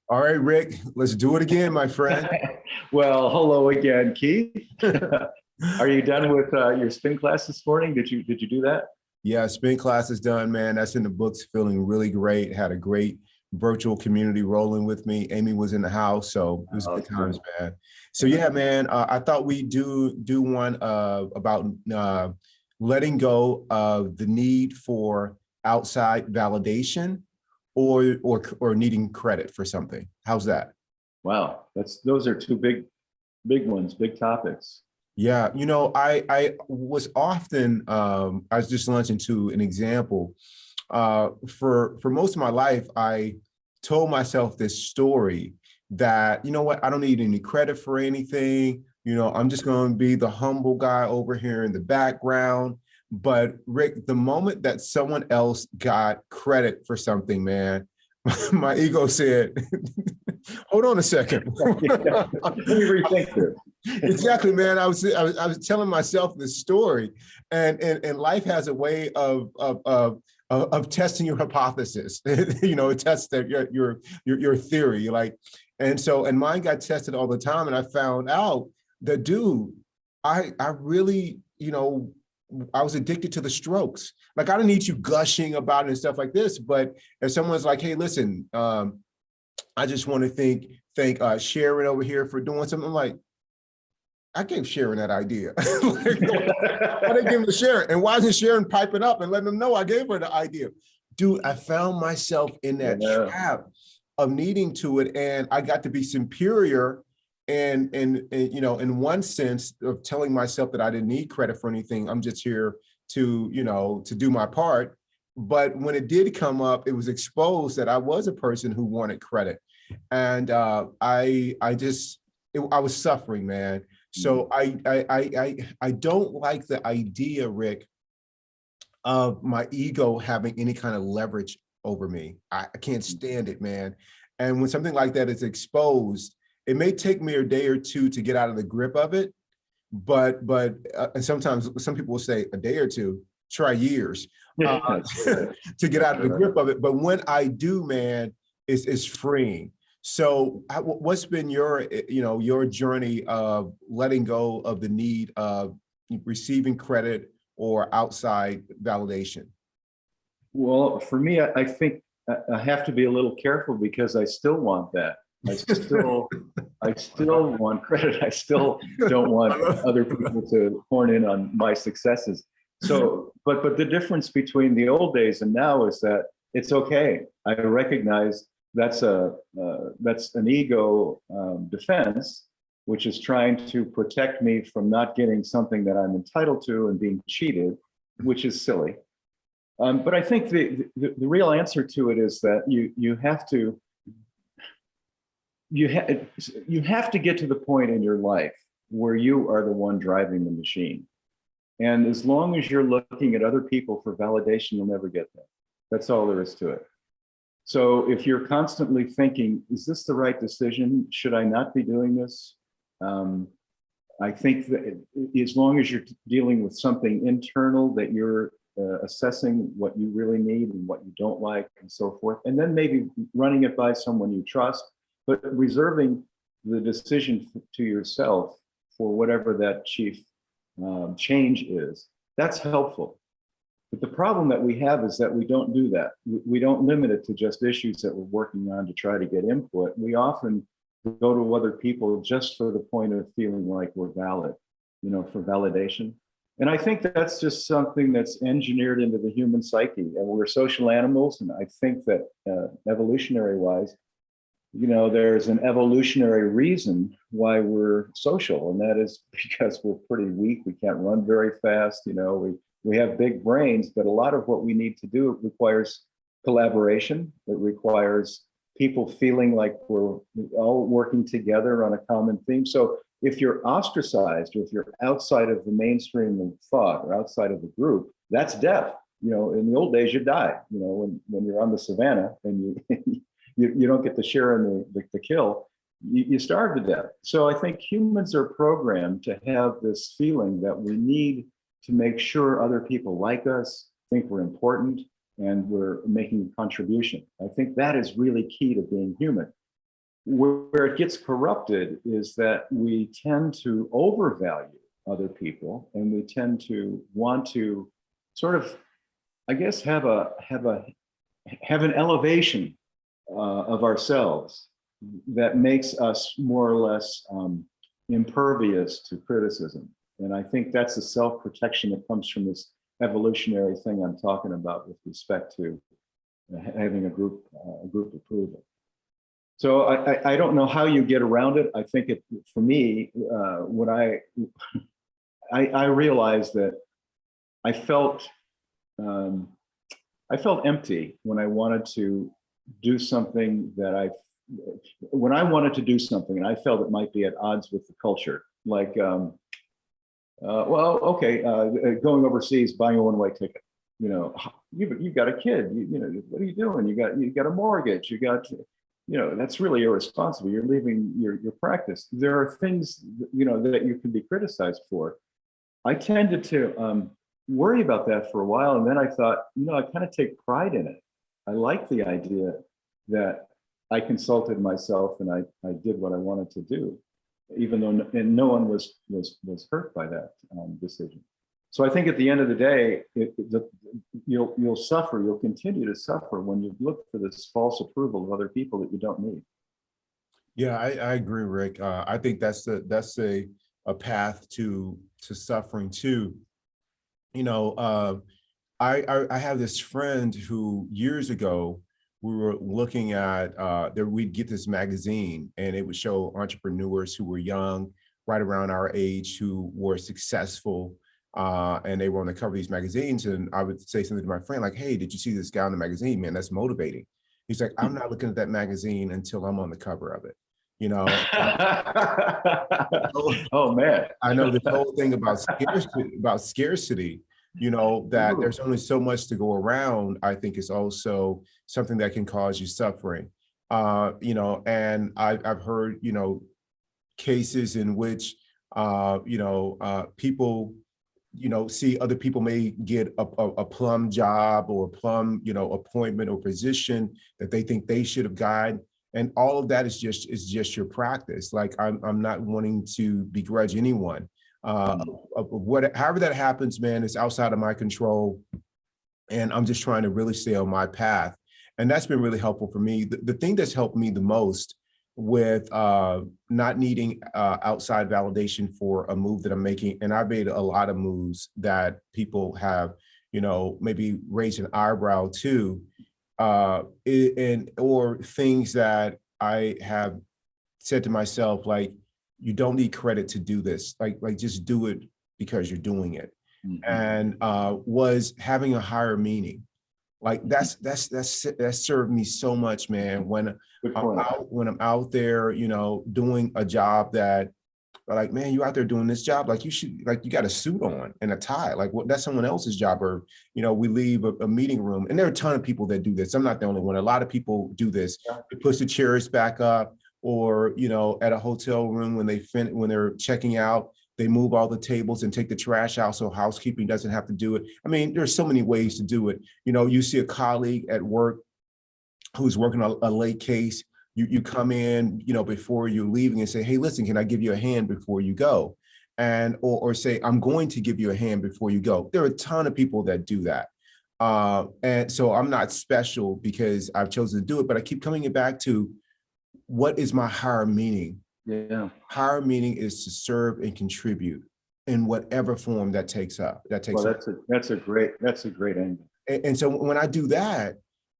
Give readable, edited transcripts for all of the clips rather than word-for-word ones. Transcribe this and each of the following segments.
All right, Rick, let's do it again, my friend. Well, hello again, Keith. Are you done with your spin class this morning? Did you do that? Yeah, spin class is done, man. That's in the books, feeling really great. Had a great virtual community rolling with me. Amy was in the house, so it was Oh, good that's good. times, man. So yeah, man, I thought we do one about letting go of the need for outside validation or needing credit for something. How's that? Wow, those are two big ones, big topics. Yeah, I was often I was just launching to an example. For most of my life, I told myself this story that, you know what, I don't need any credit for anything. I'm just going to be the humble guy over here in the background. But Rick, the moment that someone else got credit for something, man, my ego said, hold on a second. Let me rethink this. Exactly, man. I was telling myself this story, and life has a way of testing your hypothesis. It tests that your theory, like, and mine got tested all the time, and I found out that, dude, I really, I was addicted to the strokes. Like, I don't need you gushing about it and stuff like this, but if someone's like, hey, listen, I just want to thank Sharon over here for doing something, I'm like, I gave Sharon that idea. Like, why they give him to Sharon? And why isn't Sharon piping up and letting them know I gave her the idea? Dude, I found myself in that Yeah. trap of needing to it. And I got to be superior and in one sense of telling myself that I didn't need credit for anything. I'm just here to do my part. But when it did come up, it was exposed that I was a person who wanted credit. And I was suffering, man. So I don't like the idea, Rick, of my ego having any kind of leverage over me. I can't stand it, man. And when something like that is exposed, it may take me a day or two to get out of the grip of it, but and sometimes some people will say a day or two, try years to get out of the grip of it. But when I do, man, it's freeing. So what's been your journey of letting go of the need of receiving credit or outside validation? Well, for me, I think I have to be a little careful because I still want that. I still want credit. I still don't want other people to horn in on my successes. So, but the difference between the old days and now is that it's okay. I recognize that's an ego defense, which is trying to protect me from not getting something that I'm entitled to and being cheated, which is silly. But I think the real answer to it is that you have to get to the point in your life where you are the one driving the machine. And as long as you're looking at other people for validation, you'll never get there. That's all there is to it. So if you're constantly thinking, is this the right decision? Should I not be doing this? I think that as long as you're dealing with something internal, that you're assessing what you really need and what you don't like and so forth, and then maybe running it by someone you trust, but reserving the decision to yourself for whatever that chief change is, that's helpful. But the problem that we have is that we don't do that. We don't limit it to just issues that we're working on to try to get input. We often go to other people just for the point of feeling like we're valid, for validation. And I think that's just something that's engineered into the human psyche. And we're social animals. And I think that evolutionary wise, there's an evolutionary reason why we're social. And that is because we're pretty weak. We can't run very fast. We have big brains, but a lot of what we need to do requires collaboration. It requires people feeling like we're all working together on a common theme. So if you're ostracized, or if you're outside of the mainstream of thought or outside of the group, that's death. In the old days, you die. When you're on the savannah and you don't get to share in the kill, you starve to death. So I think humans are programmed to have this feeling that we need to make sure other people like us, think we're important, and we're making a contribution. I think that is really key to being human. Where it gets corrupted is that we tend to overvalue other people, and we tend to want to sort of, I guess, have an elevation of ourselves that makes us more or less impervious to criticism. And I think that's the self-protection that comes from this evolutionary thing I'm talking about with respect to having a group approval. So I don't know how you get around it. I think it, for me, what I realized that I felt empty when I wanted to do something when I wanted to do something and I felt it might be at odds with the culture, like, going overseas, buying a one-way ticket. You know, you've got a kid. You know, what are you doing? You got a mortgage. That's really irresponsible. You're leaving your practice. There are things, that you can be criticized for. I tended to worry about that for a while. And then I thought, I kind of take pride in it. I like the idea that I consulted myself and I did what I wanted to do, even though no one was hurt by that decision. So I think at the end of the day, you'll suffer, you'll continue to suffer when you look for this false approval of other people that you don't need. Yeah, I agree, Rick. I think that's a path to suffering too. I have this friend who years ago we were looking at we'd get this magazine and it would show entrepreneurs who were young, right around our age, who were successful. And they were on the cover of these magazines, and I would say something to my friend like, "Hey, did you see this guy in the magazine? Man, that's motivating." He's like, "I'm not looking at that magazine until I'm on the cover of it." Oh man. I know this whole thing about scarcity, that there's only so much to go around, I think is also something that can cause you suffering. And I've heard, cases in which, people, see other people may get a plum job or a plum, appointment or position that they think they should have gotten. And all of that is just your practice. Like I'm not wanting to begrudge anyone. However that happens, man, it's outside of my control. And I'm just trying to really stay on my path. And that's been really helpful for me. The thing that's helped me the most with not needing outside validation for a move that I'm making, and I've made a lot of moves that people have, maybe raised an eyebrow to, or things that I have said to myself, like, you don't need credit to do this, like just do it because you're doing it. Mm-hmm. And was having a higher meaning. Like that served me so much, man. When I'm out there, doing a job that, like, man, you out there doing this job, like you got a suit on and a tie, like that's someone else's job. Or, we leave a meeting room, and there are a ton of people that do this. I'm not the only one. A lot of people do this. They push the chairs back up, or, at a hotel room when they're checking out, they move all the tables and take the trash out so housekeeping doesn't have to do it. I mean, there's so many ways to do it. You see a colleague at work who's working a late case, you come in, before you're leaving and say, "Hey, listen, can I give you a hand before you go?" And or say, "I'm going to give you a hand before you go." There are a ton of people that do that. And so I'm not special because I've chosen to do it, but I keep coming back to, what is my higher meaning? Yeah. Higher meaning is to serve and contribute in whatever form that takes up. That's a great angle. And so when I do that,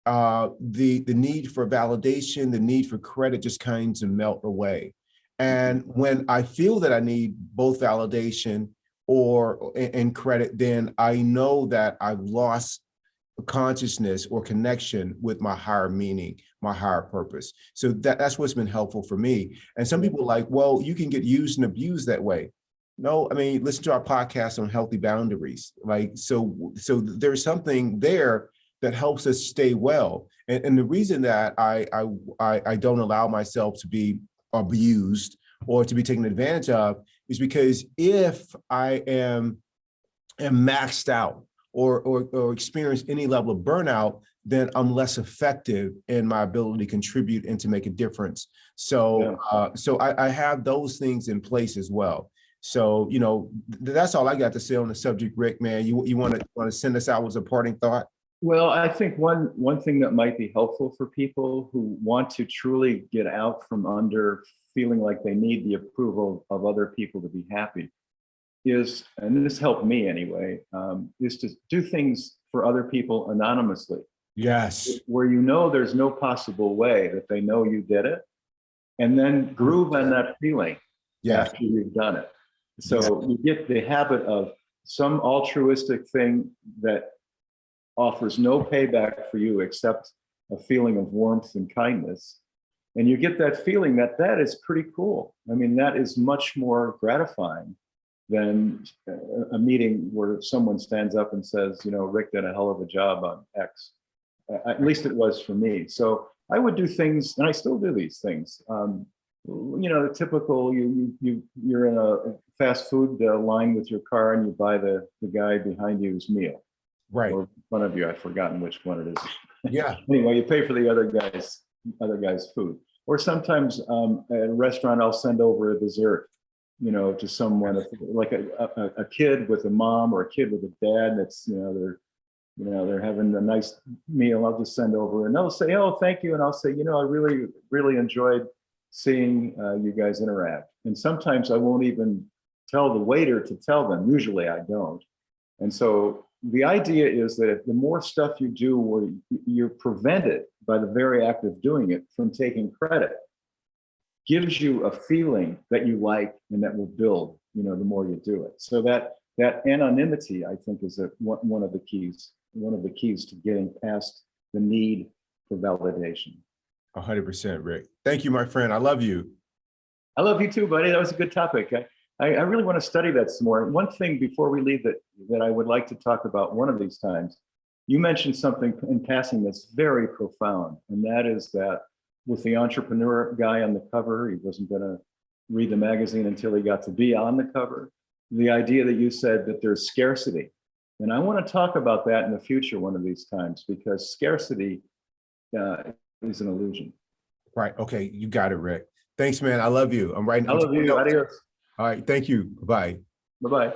the need for validation, the need for credit just kind of melt away. And when I feel that I need both validation and credit, then I know that I've lost consciousness or connection with my higher meaning, my higher purpose. So that's what's been helpful for me. And some people are like, well, you can get used and abused that way. No, I mean, listen to our podcast on healthy boundaries. Like, so there's something there that helps us stay well. And the reason that I don't allow myself to be abused or to be taken advantage of is because if I am maxed out, or experience any level of burnout, then I'm less effective in my ability to contribute and to make a difference. So, so I have those things in place as well. So, you know, that's all I got to say on the subject, Rick, man. You want to send us out with a parting thought? Well, I think one thing that might be helpful for people who want to truly get out from under feeling like they need the approval of other people to be happy is, and this helped me anyway, is to do things for other people anonymously. Yes. Where you know there's no possible way that they know you did it, and then groove on that feeling after you've done it. So you get the habit of some altruistic thing that offers no payback for you except a feeling of warmth and kindness. And you get that feeling that that is pretty cool. I mean, that is much more gratifying than a meeting where someone stands up and says, you know, Rick did a hell of a job on X. At least it was for me. So I would do things, and I still do these things. You know, the typical, you're in a fast food line with your car and you buy the guy behind you's meal. Right. Or in front of you, I've forgotten which one it is. Yeah. Anyway, you pay for the other guy's food. Or sometimes at a restaurant, I'll send over a dessert, you know, to someone, like a kid with a mom or a kid with a dad that's, they're having a nice meal. I'll just send over and they'll say, oh, thank you. And I'll say, you know, I really, really enjoyed seeing you guys interact. And sometimes I won't even tell the waiter to tell them. Usually I don't. And so the idea is that if the more stuff you do where you're prevented by the very act of doing it from taking credit, gives you a feeling that you like and that will build, you know, the more you do it. So that anonymity, I think, is one of the keys to getting past the need for validation. 100%, Rick. Thank you, my friend. I love you. I love you too, buddy. That was a good topic. I really want to study that some more. One thing before we leave that I would like to talk about one of these times, you mentioned something in passing that's very profound, and that is that with the entrepreneur guy on the cover, he wasn't going to read the magazine until he got to be on the cover. The idea that you said that there's scarcity. And I want to talk about that in the future one of these times, because scarcity is an illusion. Right. Okay. You got it, Rick. Thanks, man. I love you. I'm writing. I love you. Adios. All right. Thank you. Bye-bye. Bye-bye.